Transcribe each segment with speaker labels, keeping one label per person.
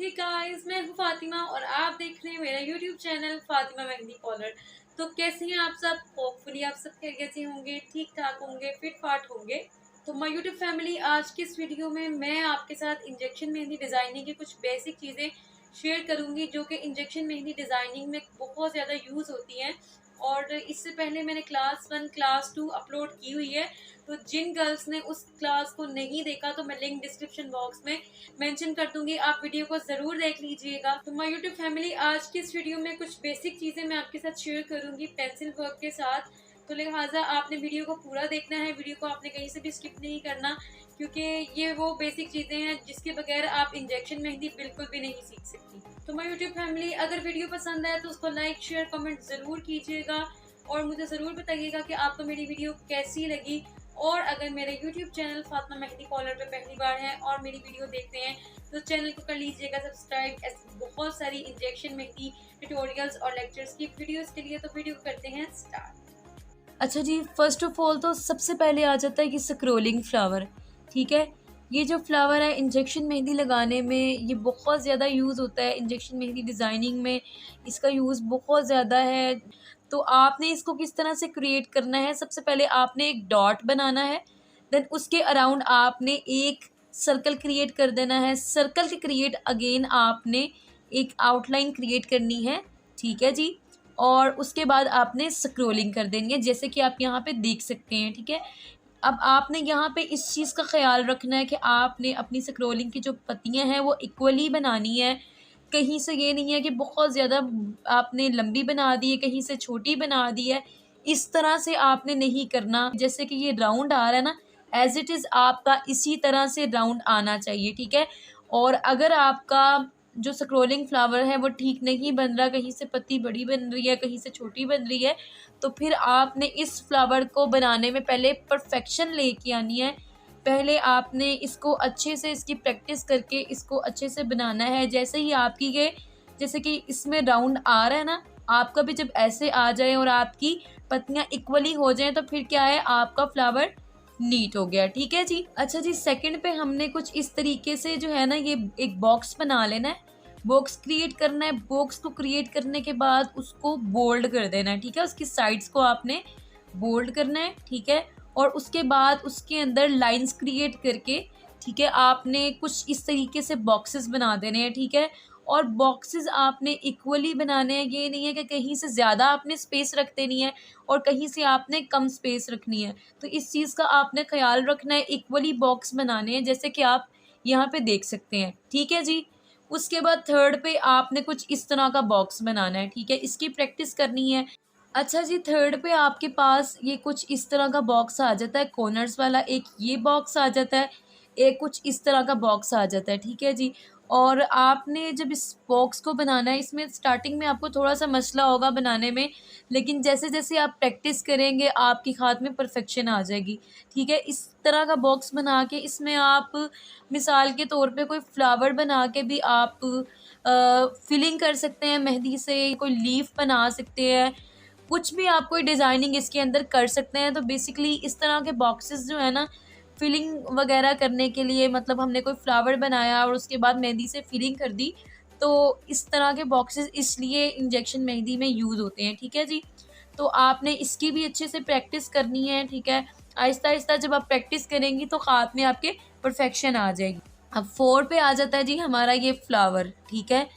Speaker 1: Hey guys, मैं हूँ फातिमा और आप देख रहे हैं मेरा YouTube channel Fatima Mehndi collar. तो कैसे हैं आप सब? होपफुली आप सब खैरियत से होंगे, ठीक ठाक होंगे, फिट फाट होंगे। तो माय यूट्यूब फैमिली, आज की इस वीडियो में मैं आपके साथ इंजेक्शन मेहंदी डिज़ाइनिंग की कुछ बेसिक चीज़ें शेयर करूंगी जो कि इंजेक्शन मेहंदी डिज़ाइनिंग में बहुत ज़्यादा यूज़ होती हैं। और इससे पहले मैंने क्लास 1 क्लास 2 अपलोड की हुई है। तो जिन गर्ल्स ने उस क्लास को नहीं देखा तो मैं लिंक डिस्क्रिप्शन बॉक्स में मेंशन कर दूंगी, आप वीडियो को ज़रूर देख लीजिएगा। तो माय यूट्यूब फैमिली, आज की इस वीडियो में कुछ बेसिक चीज़ें मैं आपके साथ शेयर करूंगी पेंसिल वर्क के साथ। तो लिहाजा आपने वीडियो को पूरा देखना है, वीडियो को आपने कहीं से भी स्किप नहीं करना, क्योंकि ये वो बेसिक चीज़ें हैं जिसके बगैर आप इंजेक्शन मेहंदी बिल्कुल भी नहीं सीख सकती। तो माय यूट्यूब फैमिली, अगर वीडियो पसंद आए तो उसको लाइक शेयर कमेंट ज़रूर कीजिएगा और मुझे ज़रूर बताइएगा कि आपको मेरी वीडियो कैसी लगी। और अगर मेरे YouTube channel Fatima Mehndi collar पे पहली बार है और मेरी वीडियो देख रहे हैं तो चैनल को कर लीजिएगा सब्सक्राइब। ऐसी बहुत सारी इंजेक्शन मेहंदी ट्यूटोरियल्स और लेक्चर्स की वीडियोस के लिए। तो वीडियो करते हैं स्टार्ट।
Speaker 2: अच्छा जी, फर्स्ट ऑफ ऑल तो सबसे पहले आ जाता है कि स्क्रोलिंग फ्लावर। ठीक है, ये जो फ्लावर है इंजेक्शन मेहंदी लगाने में ये बहुत ज़्यादा यूज़ होता है। इंजेक्शन मेहंदी डिज़ाइनिंग में इसका यूज़ बहुत ज़्यादा है। तो आपने इसको किस तरह से क्रिएट करना है, सबसे पहले आपने एक डॉट बनाना है। देन उसके अराउंड आपने एक सर्कल क्रिएट कर देना है। सर्कल के क्रिएट अगेन आपने एक आउटलाइन क्रिएट करनी है। ठीक है जी। और उसके बाद आपने स्क्रॉलिंग कर देनी है, जैसे कि आप यहाँ पे देख सकते हैं। ठीक है, अब आपने यहाँ पे इस चीज़ का ख्याल रखना है कि आपने अपनी स्क्रॉलिंग की जो पत्तियाँ हैं वो इक्वली बनानी है। कहीं से ये नहीं है कि बहुत ज़्यादा आपने लंबी बना दी है, कहीं से छोटी बना दी है। इस तरह से आपने नहीं करना। जैसे कि ये राउंड आ रहा है ना, एज़ इट इज़ आपका इसी तरह से राउंड आना चाहिए। ठीक है, और अगर आपका जो स्क्रोलिंग फ्लावर है वो ठीक नहीं बन रहा, कहीं से पत्ती बड़ी बन रही है, कहीं से छोटी बन रही है, तो फिर आपने इस फ्लावर को बनाने में पहले परफेक्शन लेके आनी है। पहले आपने इसको अच्छे से इसकी प्रैक्टिस करके इसको अच्छे से बनाना है। जैसे ही आपकी ये जैसे कि इसमें राउंड आ रहा है ना, आपका भी जब ऐसे आ जाए और आपकी पत्तियां इक्वली हो जाएं तो फिर क्या है, आपका फ्लावर नीट हो गया। ठीक है जी। अच्छा जी, सेकंड पे हमने कुछ इस तरीके से जो है ना, ये एक बॉक्स बना लेना है, बॉक्स क्रिएट करना है। बॉक्स को क्रिएट करने के बाद उसको बोल्ड कर देना है। ठीक है, उसकी साइड्स को आपने बोल्ड करना है। ठीक है, और उसके बाद उसके अंदर लाइंस क्रिएट करके, ठीक है, आपने कुछ इस तरीके से बॉक्सेस बना देने हैं। ठीक है, और बॉक्सेस आपने इक्वली बनाने हैं। ये नहीं है कि कहीं से ज़्यादा आपने स्पेस रख देनी है और कहीं से आपने कम स्पेस रखनी है। तो इस चीज़ का आपने ख्याल रखना है, इक्वली बॉक्स बनाने हैं, जैसे कि आप यहाँ पे देख सकते हैं। ठीक है जी। उसके बाद थर्ड पे आपने कुछ इस तरह का बॉक्स बनाना है। ठीक है, इसकी प्रैक्टिस करनी है। अच्छा जी, थर्ड पे आपके पास ये कुछ इस तरह का बॉक्स आ जाता है, कॉर्नर्स वाला एक ये बॉक्स आ जाता है, एक कुछ इस तरह का बॉक्स आ जाता है। ठीक है जी। और आपने जब इस बॉक्स को बनाना है, इसमें स्टार्टिंग में आपको थोड़ा सा मसला होगा बनाने में, लेकिन जैसे जैसे आप प्रैक्टिस करेंगे आपके हाथ में परफेक्शन आ जाएगी। ठीक है, इस तरह का बॉक्स बना के इसमें आप मिसाल के तौर पे कोई फ्लावर बना के भी आप फिलिंग कर सकते हैं मेहंदी से, कोई लीफ बना सकते हैं, कुछ भी आप कोई डिज़ाइनिंग इसके अंदर कर सकते हैं। तो बेसिकली इस तरह के बॉक्सेस जो है ना, फिलिंग वगैरह करने के लिए, मतलब हमने कोई फ्लावर बनाया और उसके बाद मेहंदी से फिलिंग कर दी, तो इस तरह के बॉक्सेस इसलिए इंजेक्शन मेहंदी में यूज़ होते हैं। ठीक है जी। तो आपने इसकी भी अच्छे से प्रैक्टिस करनी है। ठीक है, आहिस्ता आहिस्ता जब आप प्रैक्टिस करेंगी तो हाथ में आपके परफेक्शन आ जाएगी। अब 4 पे आ जाता है जी हमारा ये फ्लावर। ठीक है,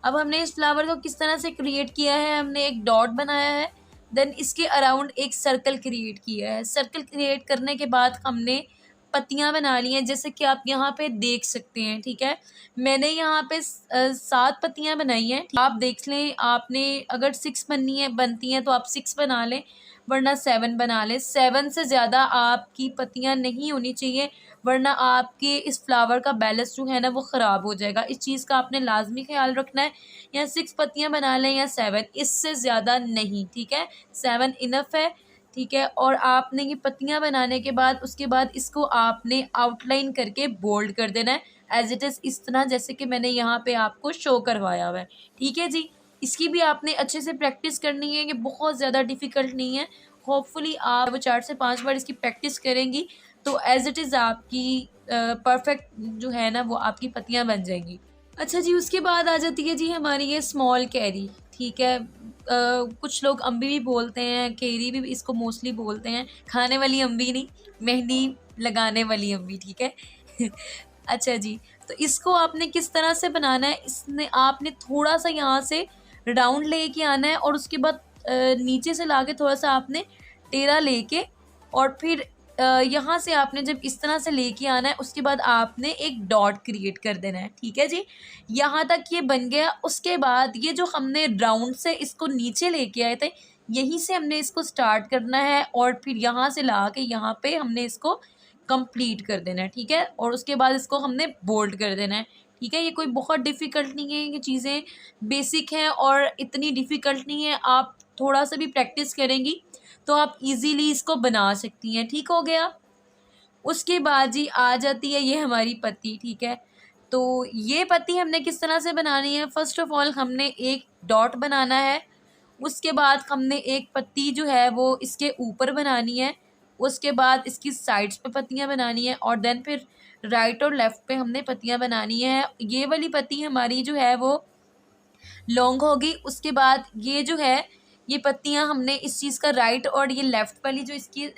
Speaker 2: अब हमने इस फ्लावर को किस तरह से क्रिएट किया है, हमने एक डॉट बनाया है, देन इसके अराउंड एक सर्कल क्रिएट किया है। सर्कल क्रिएट करने के बाद हमने पत्तियां बना ली हैं, जैसे कि आप यहाँ पे देख सकते हैं। ठीक है, मैंने यहाँ पे 7 पत्तियां बनाई हैं। आप देख लें, आपने अगर 6 बनती हैं तो आप 6 बना लें, वरना 7 बना लें। 7 से ज़्यादा आपकी पत्तियां नहीं होनी चाहिए, वरना आपके इस फ्लावर का बैलेंस जो है ना वो ख़राब हो जाएगा। इस चीज़ का आपने लाजमी ख्याल रखना है। या 6 पत्तियां बना लें या 7, इससे ज़्यादा नहीं। ठीक है, 7 इनफ है। ठीक है, और आपने ये पत्तियां बनाने के बाद उसके बाद इसको आपने आउटलाइन करके बोल्ड कर देना है, एज इट इज़ इस तरह, जैसे कि मैंने यहाँ पे आपको शो करवाया हुआ है। ठीक है जी। इसकी भी आपने अच्छे से प्रैक्टिस करनी है, ये बहुत ज़्यादा डिफ़िकल्ट नहीं है। होपफुली आप वो 4 से 5 बार इसकी प्रैक्टिस करेंगी तो एज इट इज़ आपकी परफेक्ट जो है ना वो आपकी पत्तियां बन जाएंगी। अच्छा जी, उसके बाद आ जाती है जी हमारी ये स्मॉल कैरी, ठीक है। कुछ लोग अम्बी भी बोलते हैं, कैरी भी इसको मोस्टली बोलते हैं, खाने वाली अम्बी नहीं, मेहंदी लगाने वाली अम्बी, ठीक है। अच्छा जी, तो इसको आपने किस तरह से बनाना है, इसने आपने थोड़ा-सा यहाँ से राउंड लेके आना है और उसके बाद नीचे से लाके थोड़ा-सा आपने टेढ़ा लेके और फिर यहाँ से आपने जब इस तरह से लेके आना है, उसके बाद आपने एक डॉट क्रिएट कर देना है, ठीक है जी। यहाँ तक ये बन गया। उसके बाद ये जो हमने राउंड से इसको नीचे लेके आए थे, यहीं से हमने इसको स्टार्ट करना है और फिर यहाँ से ला के यहाँ पे हमने इसको कंप्लीट कर देना है, ठीक है। और उसके बाद इसको हमने बोल्ड कर देना है, ठीक है। ये कोई बहुत डिफ़िकल्ट नहीं है, ये चीज़ें बेसिक हैं और इतनी डिफ़िकल्ट नहीं है। आप थोड़ा सा भी प्रैक्टिस करेंगी तो आप इजीली इसको बना सकती हैं, ठीक हो गया। उसके बाद जी आ जाती है ये हमारी पत्ती, ठीक है। तो ये पत्ती हमने किस तरह से बनानी है, फ़र्स्ट ऑफ़ ऑल हमने एक डॉट बनाना है। उसके बाद हमने एक पत्ती जो है वो इसके ऊपर बनानी है। उसके बाद इसकी साइड्स पे पत्तियाँ बनानी है और देन फिर राइट और लेफ़्ट पे हमने पत्तियाँ बनानी है। ये वाली पत्ती हमारी जो है वो लॉन्ग होगी। उसके बाद ये जो है, ये पत्तियाँ हमने इस चीज़ का राइट और ये लेफ़्ट वाली जो इसकी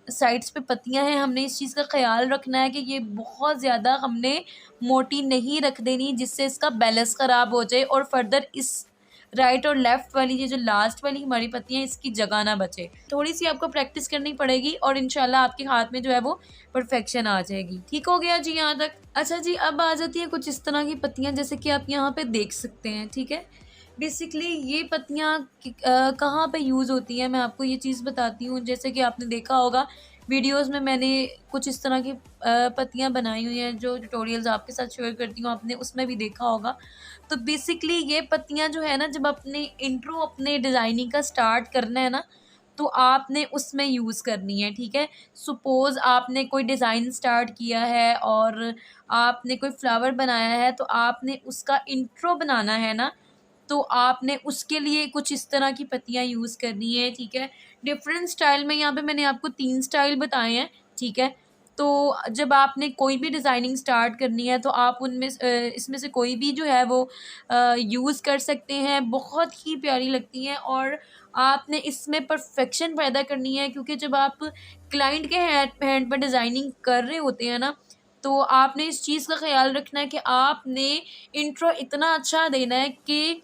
Speaker 2: साइड्स पे पत्तियाँ हैं, हमने इस चीज़ का ख़्याल रखना है कि ये बहुत ज़्यादा हमने मोटी नहीं रख देनी जिससे इसका बैलेंस ख़राब हो जाए और फर्दर इस राइट और लेफ़्ट वाली ये जो लास्ट वाली हमारी पत्तियाँ हैं, इसकी जगह ना बचे। थोड़ी-सी आपको प्रैक्टिस करनी पड़ेगी और इंशाल्लाह आपके हाथ में जो है वो परफ़ेक्शन आ जाएगी। ठीक हो गया जी यहाँ तक? अच्छा जी, अब आ जाती हैं कुछ इस तरह की पत्तियाँ जैसे कि आप यहाँ पे देख सकते हैं, ठीक है। बेसिकली ये पत्तियाँ कहाँ पे यूज़ होती हैं, मैं आपको ये चीज़ बताती हूँ। जैसे कि आपने देखा होगा वीडियोज़ में मैंने कुछ इस तरह की पत्तियाँ बनाई हुई हैं, जो ट्यूटोरियल्स आपके साथ शेयर करती हूँ, आपने उसमें भी देखा होगा। तो बेसिकली ये पत्तियाँ जो है ना, जब अपने इंट्रो अपने डिज़ाइनिंग का स्टार्ट करना है ना, तो आपने उसमें यूज़ करनी है, ठीक है। सपोज़ आपने कोई डिज़ाइन स्टार्ट किया है और आपने कोई फ्लावर बनाया है, तो आपने उसका इंट्रो बनाना है ना, तो आपने उसके लिए कुछ इस तरह की पत्तियाँ यूज़ करनी है, ठीक है। डिफरेंट स्टाइल में यहाँ पे मैंने आपको 3 स्टाइल बताए हैं, ठीक है। तो जब आपने कोई भी डिज़ाइनिंग स्टार्ट करनी है तो आप उनमें इसमें से कोई भी जो है वो यूज़ कर सकते हैं। बहुत ही प्यारी लगती हैं और आपने इसमें परफेक्शन पैदा करनी है, क्योंकि जब आप क्लाइंट के हैंड पर डिज़ाइनिंग कर रहे होते हैं ना, तो आपने इस चीज़ का ख़्याल रखना है कि आपने इंट्रो इतना अच्छा देना है कि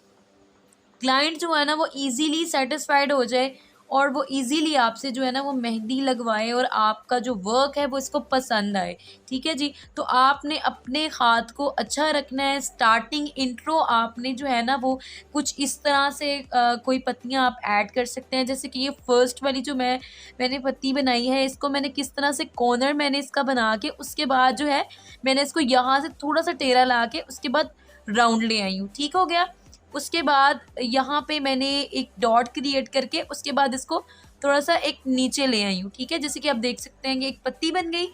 Speaker 2: क्लाइंट जो है ना वो ईज़िली सैटिस्फाइड हो जाए और वो ईज़िली आपसे जो है ना वो मेहंदी लगवाए और आपका जो वर्क है वो इसको पसंद आए, ठीक है जी। तो आपने अपने हाथ को अच्छा रखना है। स्टार्टिंग इंट्रो आपने जो है ना वो कुछ इस तरह से कोई पत्तियाँ आप ऐड कर सकते हैं। जैसे कि ये फर्स्ट वाली जो मैंने पत्ती बनाई है, इसको मैंने किस तरह से कॉर्नर मैंने इसका बना के उसके बाद जो है मैंने इसको यहाँ से थोड़ा-सा टेढ़ा ला के उसके बाद राउंड ले आई हूँ, ठीक हो गया। उसके बाद यहाँ पे मैंने एक डॉट क्रिएट करके उसके बाद इसको थोड़ा-सा एक नीचे ले आई हूँ, ठीक है। जैसे कि आप देख सकते हैं कि एक पत्ती बन गई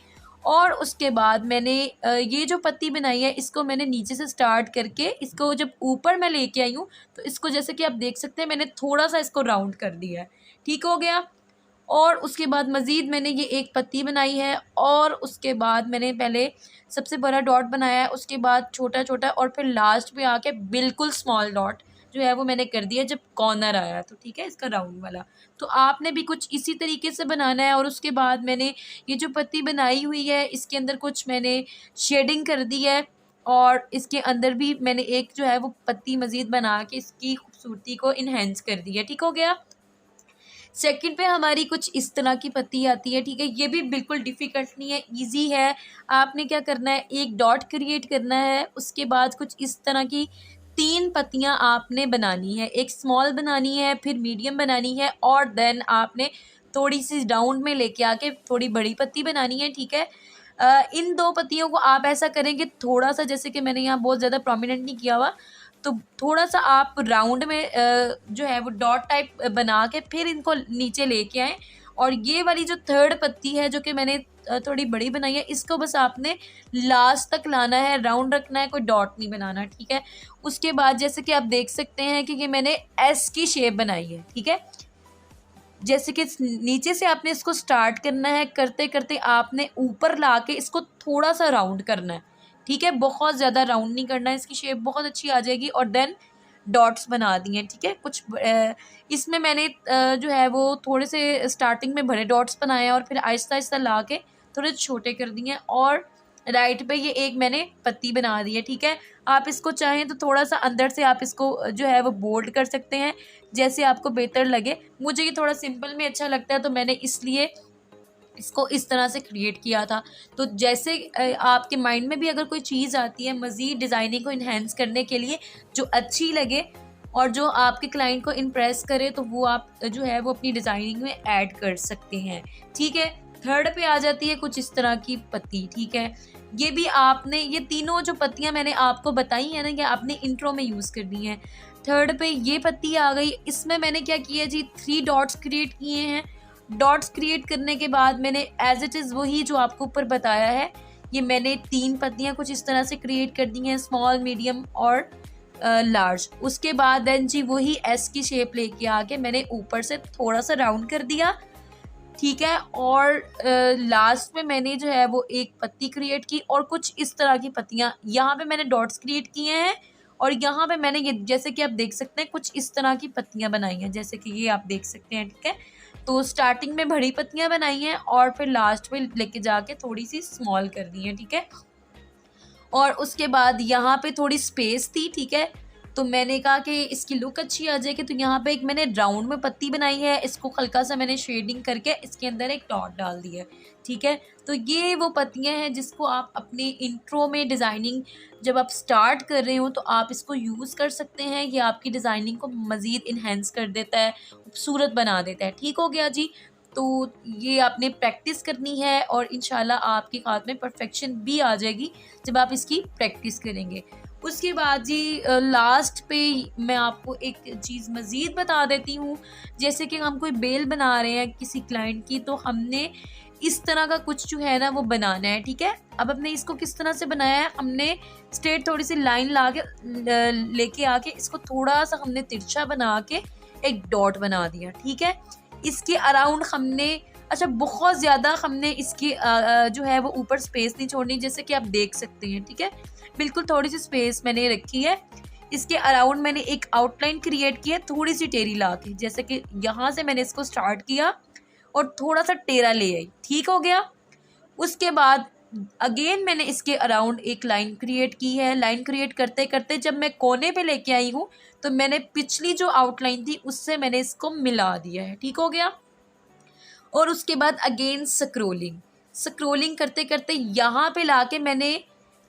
Speaker 2: और उसके बाद मैंने ये जो पत्ती बनाई है इसको मैंने नीचे से स्टार्ट करके इसको जब ऊपर मैं लेके आई हूँ, तो इसको जैसे कि आप देख सकते हैं मैंने थोड़ा-सा इसको राउंड कर दिया है, ठीक हो गया। और उसके बाद मज़ीद मैंने ये एक पत्ती बनाई है और उसके बाद मैंने पहले सबसे बड़ा डॉट बनाया है, उसके बाद छोटा-छोटा और फिर लास्ट पे आके बिल्कुल स्मॉल डॉट जो है वो मैंने कर दिया जब कॉर्नर आया तो, ठीक है, इसका राउंड वाला। तो आपने भी कुछ इसी तरीके से बनाना है। और उसके बाद मैंने ये जो पत्ती बनाई हुई है इसके अंदर कुछ मैंने शेडिंग कर दी है और इसके अंदर भी मैंने एक जो है वो पत्ती मज़ीद बना के इसकी खूबसूरती को एनहांस कर दिया, ठीक हो गया। सेकंड पे हमारी कुछ इस तरह की पत्ती आती है, ठीक है। ये भी बिल्कुल डिफ़िकल्ट नहीं है, ईज़ी है। आपने क्या करना है, एक डॉट क्रिएट करना है, उसके बाद कुछ इस तरह की 3 पत्तियाँ आपने बनानी है। एक स्मॉल बनानी है, फिर मीडियम बनानी है और देन आपने थोड़ी-सी राउंड में लेके आके थोड़ी बड़ी पत्ती बनानी है, ठीक है। इन 2 पत्तियों को आप ऐसा करें कि थोड़ा-सा, जैसे कि मैंने यहाँ बहुत ज़्यादा प्रोमिनेंट नहीं किया हुआ, तो थोड़ा-सा आप राउंड में जो है वो डॉट टाइप बना के फिर इनको नीचे लेके आएँ। और ये वाली जो थर्ड पत्ती है जो कि मैंने थोड़ी बड़ी बनाई है, इसको बस आपने लास्ट तक लाना है, राउंड रखना है, कोई डॉट नहीं बनाना, ठीक है। उसके बाद जैसे कि आप देख सकते हैं कि ये मैंने एस की शेप बनाई है, ठीक है। जैसे कि नीचे से आपने इसको स्टार्ट करना है, करते-करते आपने ऊपर लाके इसको थोड़ा-सा राउंड करना है, ठीक है, बहुत ज़्यादा राउंड नहीं करना है, इसकी शेप बहुत अच्छी आ जाएगी। और देन डॉट्स बना दिए, ठीक है। इसमें मैंने जो है वो थोड़े से स्टार्टिंग में बड़े डॉट्स बनाए हैं और फिर आहिस्ता आहिस्ता ला के थोड़े छोटे कर दिए हैं। और राइट पे ये एक मैंने पत्ती बना दी है, ठीक है। आप इसको चाहें तो थोड़ा सा अंदर से आप इसको जो है वो बोल्ड कर सकते हैं, जैसे आपको बेहतर लगे। मुझे ये थोड़ा सिंपल में अच्छा लगता है, तो मैंने इसलिए इसको इस तरह से क्रिएट किया था। तो जैसे आपके माइंड में भी अगर कोई चीज़ आती है मज़ीद डिज़ाइनिंग को इन्हेंस करने के लिए, जो अच्छी लगे और जो आपके क्लाइंट को इम्प्रेस करे, तो वो आप जो है वो अपनी डिज़ाइनिंग में ऐड कर सकते हैं, ठीक है। थर्ड पे आ जाती है कुछ इस तरह की पत्ती, ठीक है। ये भी आपने, ये तीनों जो पत्तियां मैंने आपको बताई हैं ना, ये आपने इंट्रो में यूज़ करनी है। थर्ड पे ये पत्ती आ गई, इसमें मैंने क्या किया जी, 3 डॉट्स क्रिएट किए हैं। डॉट्स क्रिएट करने के बाद मैंने एज इट इज़ वही जो आपको ऊपर बताया है, ये मैंने 3 पत्तियां कुछ इस तरह से क्रिएट कर दी हैं, स्मॉल, मीडियम और लार्ज। उसके बाद देन जी वही एस की शेप लेके आके मैंने ऊपर से थोड़ा सा राउंड कर दिया, ठीक है। और लास्ट में मैंने जो है वो एक पत्ती क्रिएट की और कुछ इस तरह की पत्तियां, यहाँ पे मैंने डॉट्स क्रिएट किए हैं और यहाँ पे मैंने ये, जैसे कि आप देख सकते हैं, कुछ इस तरह की पत्तियां बनाई हैं, जैसे कि ये आप देख सकते हैं, ठीक है। तो स्टार्टिंग में बड़ी पत्तियां बनाई हैं और फिर लास्ट में लेके जाके थोड़ी सी स्मॉल कर दी हैं, ठीक है। और उसके बाद यहाँ पे थोड़ी स्पेस थी, ठीक है। तो मैंने कहा कि इसकी लुक अच्छी आ जाएगी, तो यहाँ पे एक मैंने राउंड में पत्ती बनाई है, इसको हल्का सा मैंने शेडिंग करके इसके अंदर एक डॉट डाल दी है, ठीक है। तो ये वो पत्तियाँ हैं जिसको आप अपने इंट्रो में डिज़ाइनिंग जब आप स्टार्ट कर रहे हो तो आप इसको यूज़ कर सकते हैं। ये आपकी डिज़ाइनिंग को मज़ीद इन्हेंस कर देता है, खूबसूरत बना देता है, ठीक हो गया जी। तो ये आपने प्रैक्टिस करनी है और इंशाल्लाह आपके हाथ में परफेक्शन भी आ जाएगी जब आप इसकी प्रैक्टिस करेंगे। उसके बाद जी लास्ट पे मैं आपको एक चीज़ मज़ीद बता देती हूँ। जैसे कि हम कोई बेल बना रहे हैं किसी क्लाइंट की, तो हमने इस तरह का कुछ जो है ना वो बनाना है, ठीक है। अब हमने इसको किस तरह से बनाया है, हमने स्ट्रेट थोड़ी सी लाइन ला के लेके आके इसको थोड़ा सा हमने तिरछा बना के एक डॉट बना दिया, ठीक है। इसके अराउंड हमने, अच्छा बहुत ज़्यादा हमने इसकी जो है वो ऊपर स्पेस नहीं छोड़नी, जैसे कि आप देख सकते हैं, ठीक है। बिल्कुल थोड़ी सी स्पेस मैंने रखी है। इसके अराउंड मैंने एक आउटलाइन क्रिएट की है थोड़ी सी टेढ़ी ला के, जैसे कि यहाँ से मैंने इसको स्टार्ट किया और थोड़ा सा टेढ़ा ले आई, ठीक हो गया। उसके बाद अगेन मैंने इसके अराउंड एक लाइन क्रिएट की है। लाइन क्रिएट करते करते जब मैं कोने पे लेके आई हूँ तो मैंने पिछली जो आउटलाइन थी उससे मैंने इसको मिला दिया है, ठीक हो गया। और उसके बाद अगेन स्क्रोलिंग करते करते यहाँ पे लाके मैंने,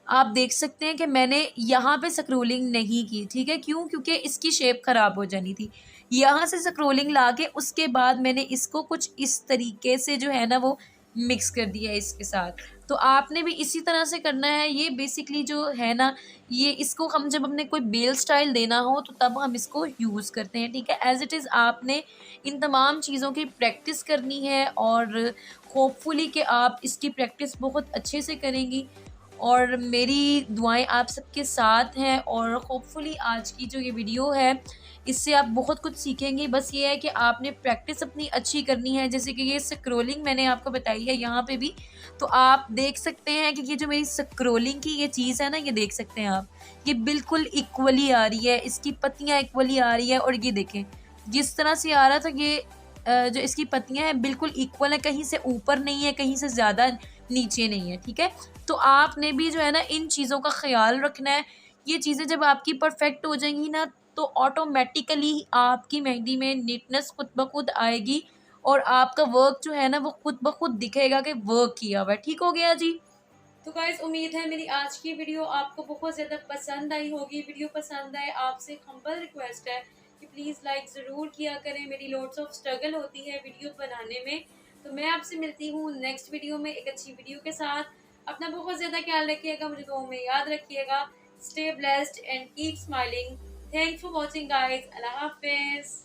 Speaker 2: आप देख सकते हैं कि मैंने यहाँ पे स्क्रोलिंग नहीं की, ठीक है। क्यों? क्योंकि इसकी शेप ख़राब हो जानी थी। यहाँ से स्क्रोलिंग लाके उसके बाद मैंने इसको कुछ इस तरीके से जो है ना वो मिक्स कर दिया है इसके साथ। तो आपने भी इसी तरह से करना है। ये बेसिकली जो है ना, ये इसको हम जब हमने कोई बेल स्टाइल देना हो तो तब हम इसको यूज़ करते हैं, ठीक है। एज़ इट इज़ आपने इन तमाम चीज़ों की प्रैक्टिस करनी है और होपफुली कि आप इसकी प्रैक्टिस बहुत अच्छे से करेंगी। और मेरी दुआएं आप सबके साथ हैं और होपफुली आज की जो ये वीडियो है इससे आप बहुत कुछ सीखेंगे। बस ये है कि आपने प्रैक्टिस अपनी अच्छी करनी है। जैसे कि ये स्क्रोलिंग मैंने आपको बताई है यहाँ पे भी, तो आप देख सकते हैं कि ये जो मेरी स्क्रोलिंग की ये चीज़ है ना, ये देख सकते हैं आप, ये बिल्कुल इक्वली आ रही है, इसकी पत्तियाँ इक्वली आ रही है। और ये देखें जिस तरह से आ रहा था, ये जो इसकी पत्तियाँ हैं बिल्कुल इक्वल है, कहीं से ऊपर नहीं है, कहीं से ज़्यादा नीचे नहीं है, ठीक है। तो आपने भी जो है ना इन चीज़ों का ख्याल रखना है। ये चीज़ें जब आपकी परफेक्ट हो जाएंगी ना तो ऑटोमेटिकली आपकी मेहंदी में नीटनेस खुद ब खुद आएगी और आपका वर्क जो है ना वो खुद ब खुद दिखेगा कि वर्क किया हुआ है, ठीक हो गया जी।
Speaker 1: तो गाइस उम्मीद है मेरी आज की वीडियो आपको बहुत ज़्यादा पसंद आई होगी। वीडियो पसंद आए आपसे एक हम्बल रिक्वेस्ट है कि प्लीज़ लाइक ज़रूर किया करें। मेरी लॉट्स ऑफ स्ट्रगल होती है वीडियो बनाने में। तो मैं आपसे मिलती हूँ नेक्स्ट वीडियो में एक अच्छी वीडियो के साथ। अपना बहुत ज़्यादा ख्याल रखिएगा, मुझे दुआओं में याद रखिएगा। Stay blessed and keep smiling. Thanks for watching guys. अल्लाह हाफिज़।